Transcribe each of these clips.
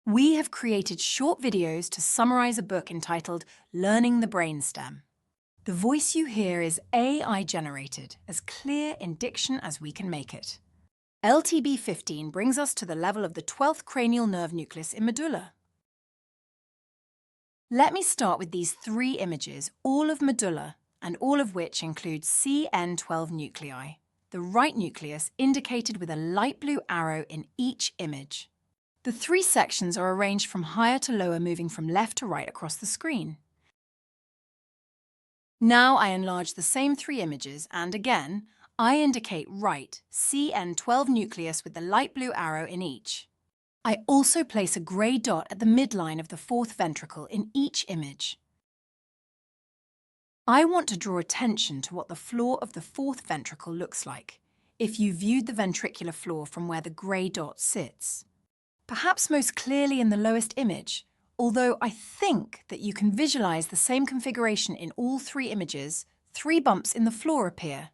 We have created short videos to summarize a book entitled Learning the Brainstem. The voice you hear is AI generated, as clear in diction as we can make it. LTB 15 brings us to the level of the 12th cranial nerve nucleus in medulla. Let me start with these 3 images, all of medulla, and all of which include CN12 nuclei, the right nucleus indicated with a light blue arrow in each image. The 3 sections are arranged from higher to lower, moving from left to right across the screen. Now I enlarge the same 3 images and again, I indicate right CN12 nucleus with the light blue arrow in each. I also place a grey dot at the midline of the 4th ventricle in each image. I want to draw attention to what the floor of the 4th ventricle looks like if you viewed the ventricular floor from where the grey dot sits. Perhaps most clearly in the lowest image, although I think that you can visualize the same configuration in all 3 images, 3 bumps in the floor appear.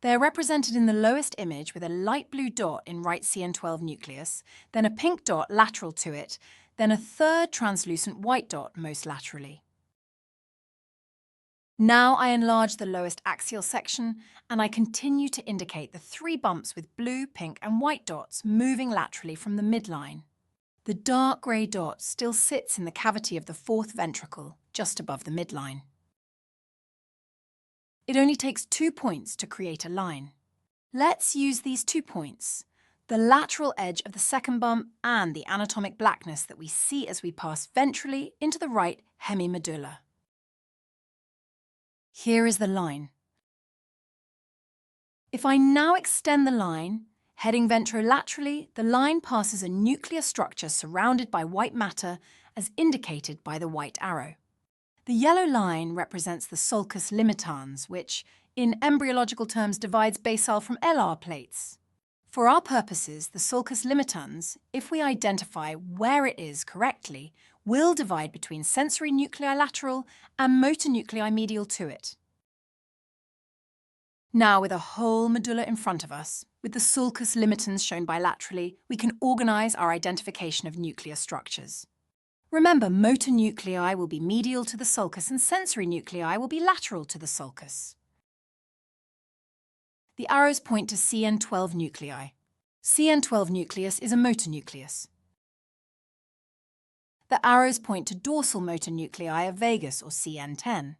They are represented in the lowest image with a light blue dot in right CN12 nucleus, then a pink dot lateral to it, then a 3rd translucent white dot most laterally. Now I enlarge the lowest axial section and I continue to indicate the 3 bumps with blue, pink and white dots moving laterally from the midline. The dark grey dot still sits in the cavity of the 4th ventricle, just above the midline. It only takes 2 points to create a line. Let's use these 2 points, the lateral edge of the 2nd bump and the anatomic blackness that we see as we pass ventrally into the right hemimedulla. Here is the line. If I now extend the line, heading ventrolaterally, the line passes a nuclear structure surrounded by white matter as indicated by the white arrow. The yellow line represents the sulcus limitans, which, in embryological terms, divides basal from LR plates. For our purposes, the sulcus limitans, if we identify where it is correctly, will divide between sensory nuclei lateral and motor nuclei medial to it. Now, with a whole medulla in front of us, with the sulcus limitans shown bilaterally, we can organize our identification of nuclear structures. Remember, motor nuclei will be medial to the sulcus and sensory nuclei will be lateral to the sulcus. The arrows point to CN12 nuclei. CN12 nucleus is a motor nucleus. The arrows point to dorsal motor nuclei of vagus, or CN10.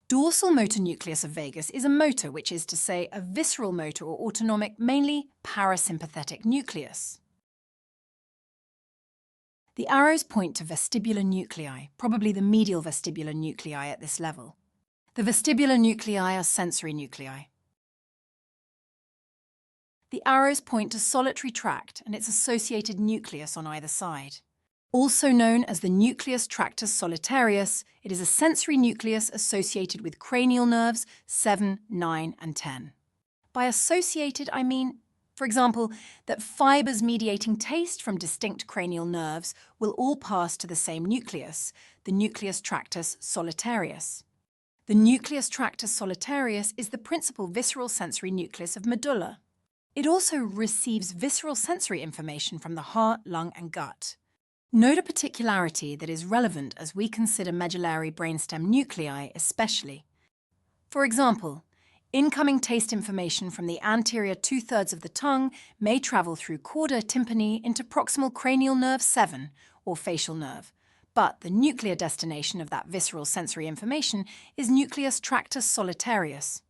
Dorsal motor nucleus of vagus is a motor, which is to say a visceral motor or autonomic, mainly parasympathetic nucleus. The arrows point to vestibular nuclei, probably the medial vestibular nuclei at this level. The vestibular nuclei are sensory nuclei. The arrows point to solitary tract and its associated nucleus on either side. Also known as the nucleus tractus solitarius, it is a sensory nucleus associated with cranial nerves 7, 9 and 10. By associated, I mean, for example, that fibers mediating taste from distinct cranial nerves will all pass to the same nucleus, the nucleus tractus solitarius. The nucleus tractus solitarius is the principal visceral sensory nucleus of medulla. It also receives visceral sensory information from the heart, lung and gut. Note a particularity that is relevant as we consider medullary brainstem nuclei especially. For example, incoming taste information from the anterior 2/3 of the tongue may travel through chorda tympani into proximal cranial nerve 7, or facial nerve, but the nuclear destination of that visceral sensory information is nucleus tractus solitarius.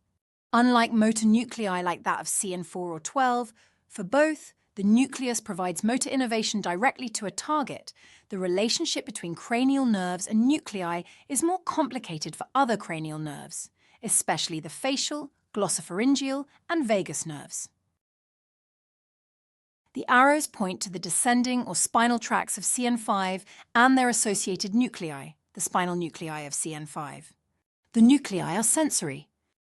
Unlike motor nuclei like that of CN4 or 12, for both, the nucleus provides motor innervation directly to a target. The relationship between cranial nerves and nuclei is more complicated for other cranial nerves, especially the facial, glossopharyngeal, and vagus nerves. The arrows point to the descending or spinal tracts of CN5 and their associated nuclei, the spinal nuclei of CN5. The nuclei are sensory.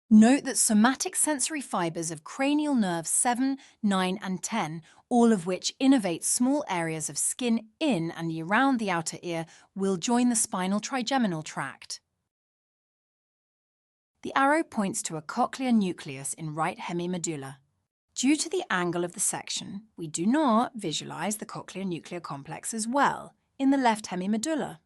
Note that somatic sensory fibers of cranial nerves 7, 9 and 10, all of which innervate small areas of skin in and around the outer ear, will join the spinal trigeminal tract. The arrow points to a cochlear nucleus in right hemimedulla. Due to the angle of the section, we do not visualize the cochlear nuclear complex as well. in the left hemimedulla.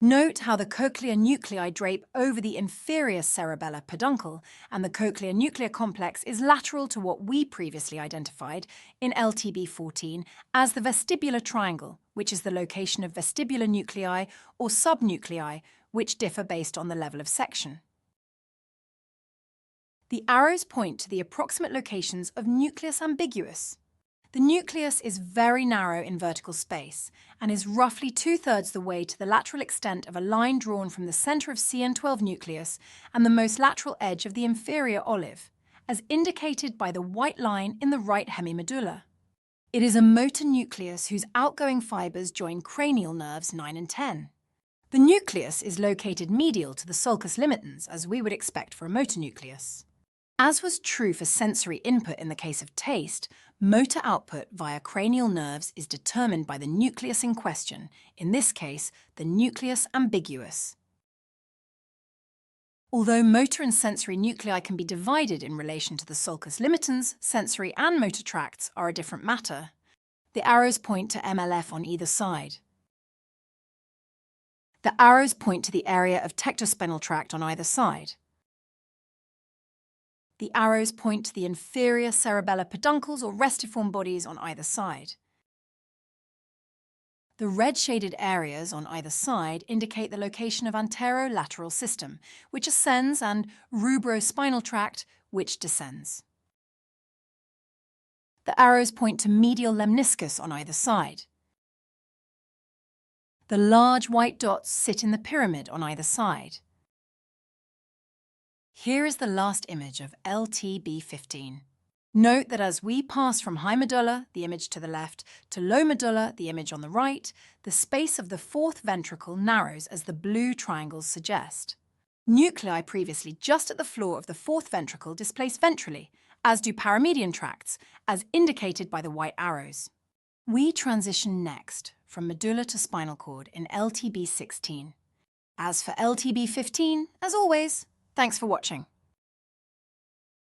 Note how the cochlear nuclei drape over the inferior cerebellar peduncle, and the cochlear-nuclear complex is lateral to what we previously identified in LTB 14 as the vestibular triangle, which is the location of vestibular nuclei or subnuclei, which differ based on the level of section. The arrows point to the approximate locations of nucleus ambiguus. The nucleus is very narrow in vertical space and is roughly 2/3 the way to the lateral extent of a line drawn from the center of CN12 nucleus and the most lateral edge of the inferior olive, as indicated by the white line in the right hemimedulla. It is a motor nucleus whose outgoing fibers join cranial nerves 9 and 10. The nucleus is located medial to the sulcus limitans, as we would expect for a motor nucleus. As was true for sensory input in the case of taste, motor output via cranial nerves is determined by the nucleus in question, in this case, the nucleus ambiguus. Although motor and sensory nuclei can be divided in relation to the sulcus limitans, sensory and motor tracts are a different matter. The arrows point to MLF on either side. The arrows point to the area of tectospinal tract on either side. The arrows point to the inferior cerebellar peduncles or restiform bodies on either side. The red-shaded areas on either side indicate the location of anterolateral system, which ascends, and rubrospinal tract, which descends. The arrows point to medial lemniscus on either side. The large white dots sit in the pyramid on either side. Here is the last image of LTB 15. Note that as we pass from high medulla, the image to the left, to low medulla, the image on the right, the space of the fourth ventricle narrows as the blue triangles suggest. Nuclei previously just at the floor of the fourth ventricle displace ventrally, as do paramedian tracts, as indicated by the white arrows. We transition next from medulla to spinal cord in LTB 16. As for LTB 15, as always, thanks for watching.